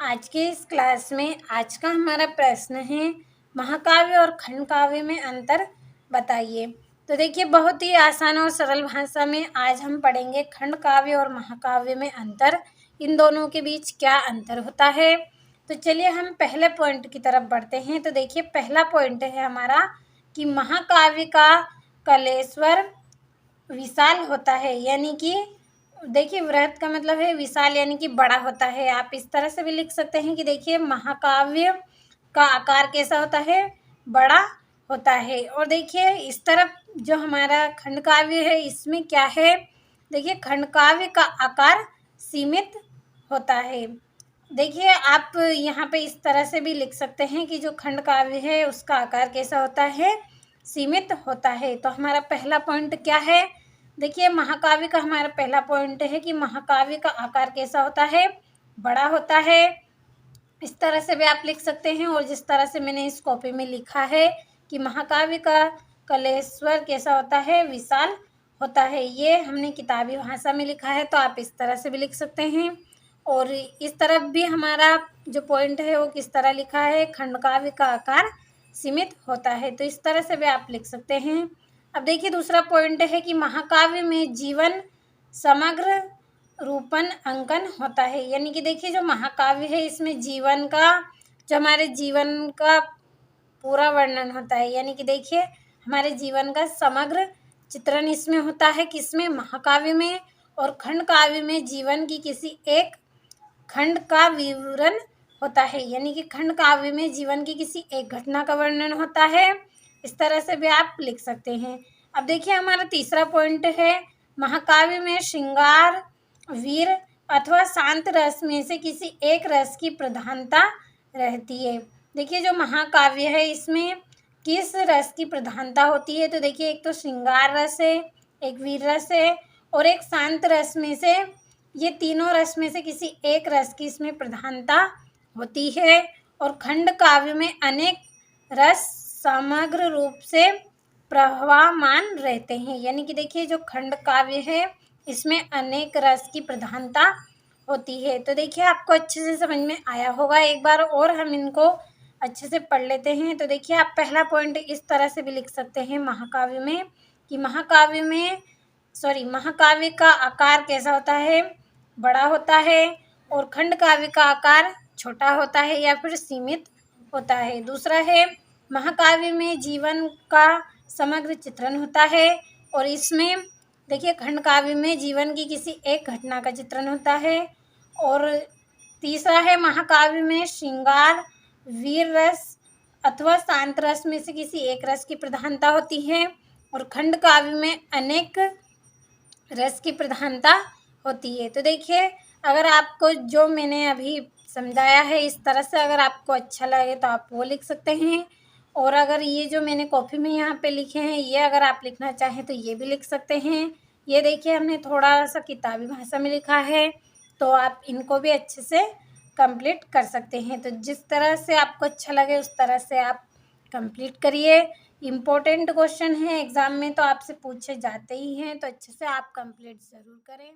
आज के इस क्लास में आज का हमारा प्रश्न है महाकाव्य और खंड काव्य में अंतर बताइए। तो देखिए बहुत ही आसान और सरल भाषा में आज हम पढ़ेंगे खंड काव्य और महाकाव्य में अंतर, इन दोनों के बीच क्या अंतर होता है। तो चलिए हम पहले पॉइंट की तरफ बढ़ते हैं। तो देखिए पहला पॉइंट है हमारा कि महाकाव्य का कलेश्वर विशाल होता है, यानी कि देखिए वृहत का मतलब है विशाल यानी कि बड़ा होता है। आप इस तरह से भी लिख सकते हैं कि देखिए महाकाव्य का आकार कैसा होता है, बड़ा होता है। और देखिए इस तरफ जो हमारा खंड काव्य है इसमें क्या है, देखिए खंड काव्य का आकार सीमित होता है। देखिए आप यहाँ पे इस तरह से भी लिख सकते हैं कि जो खंड काव्य है उसका आकार कैसा होता है, सीमित होता है। तो हमारा पहला पॉइंट क्या है, देखिए महाकाव्य का हमारा पहला पॉइंट है कि महाकाव्य का आकार कैसा होता है, बड़ा होता है। इस तरह से भी आप लिख सकते हैं। और जिस तरह से मैंने इस कॉपी में लिखा है कि महाकाव्य का कलेश्वर कैसा होता है, विशाल होता है, ये हमने किताबी भाषा में लिखा है। तो आप इस तरह से भी लिख सकते हैं। और इस तरफ भी हमारा जो पॉइंट है वो किस तरह लिखा है, खंड काव्य का आकार सीमित होता है। तो इस तरह से भी आप लिख सकते हैं। अब देखिए दूसरा पॉइंट है कि महाकाव्य में जीवन समग्र रूपन अंकन होता है, यानी कि देखिए जो महाकाव्य है इसमें जीवन का, जो हमारे जीवन का पूरा वर्णन होता है, यानी कि देखिए हमारे जीवन का समग्र चित्रण इसमें होता है, किसमें, महाकाव्य में। और खंड काव्य में जीवन की किसी एक खंड का विवरण होता है, यानी कि खंड काव्य में जीवन की किसी एक घटना का वर्णन होता है। इस तरह से भी आप लिख सकते हैं। अब देखिए हमारा तीसरा पॉइंट है महाकाव्य में श्रृंगार, वीर अथवा शांत रस में से किसी एक रस की प्रधानता रहती है। देखिए जो महाकाव्य है इसमें किस रस की प्रधानता होती है, तो देखिए एक तो श्रृंगार रस है, एक वीर रस है और एक शांत रस में से, ये तीनों रस में से किसी एक रस की इसमें प्रधानता होती है। और खंड काव्य में अनेक रस समग्र रूप से प्रवाहमान रहते हैं, यानी कि देखिए जो खंड काव्य है इसमें अनेक रस की प्रधानता होती है। तो देखिए आपको अच्छे से समझ में आया होगा। एक बार और हम इनको अच्छे से पढ़ लेते हैं। तो देखिए आप पहला पॉइंट इस तरह से भी लिख सकते हैं महाकाव्य में कि महाकाव्य का आकार कैसा होता है, बड़ा होता है। और खंड काव्य का आकार छोटा होता है या फिर सीमित होता है। दूसरा है महाकाव्य में जीवन का समग्र चित्रण होता है और इसमें देखिए खंड काव्य में जीवन की किसी एक घटना का चित्रण होता है। और तीसरा है महाकाव्य में श्रृंगार, वीर रस अथवा शांत रस में से किसी एक रस की प्रधानता होती है। और खंड काव्य में अनेक रस की प्रधानता होती है। तो देखिए अगर आपको जो मैंने अभी समझाया है इस तरह से अगर आपको अच्छा लगे तो आप वो लिख सकते हैं। और अगर ये जो मैंने कॉपी में यहाँ पे लिखे हैं ये अगर आप लिखना चाहें तो ये भी लिख सकते हैं। ये देखिए हमने थोड़ा सा किताबी भाषा में लिखा है, तो आप इनको भी अच्छे से कंप्लीट कर सकते हैं। तो जिस तरह से आपको अच्छा लगे उस तरह से आप कंप्लीट करिए। इम्पोर्टेंट क्वेश्चन है एग्ज़ाम में तो आपसे पूछे जाते ही हैं, तो अच्छे से आप कंप्लीट ज़रूर करें।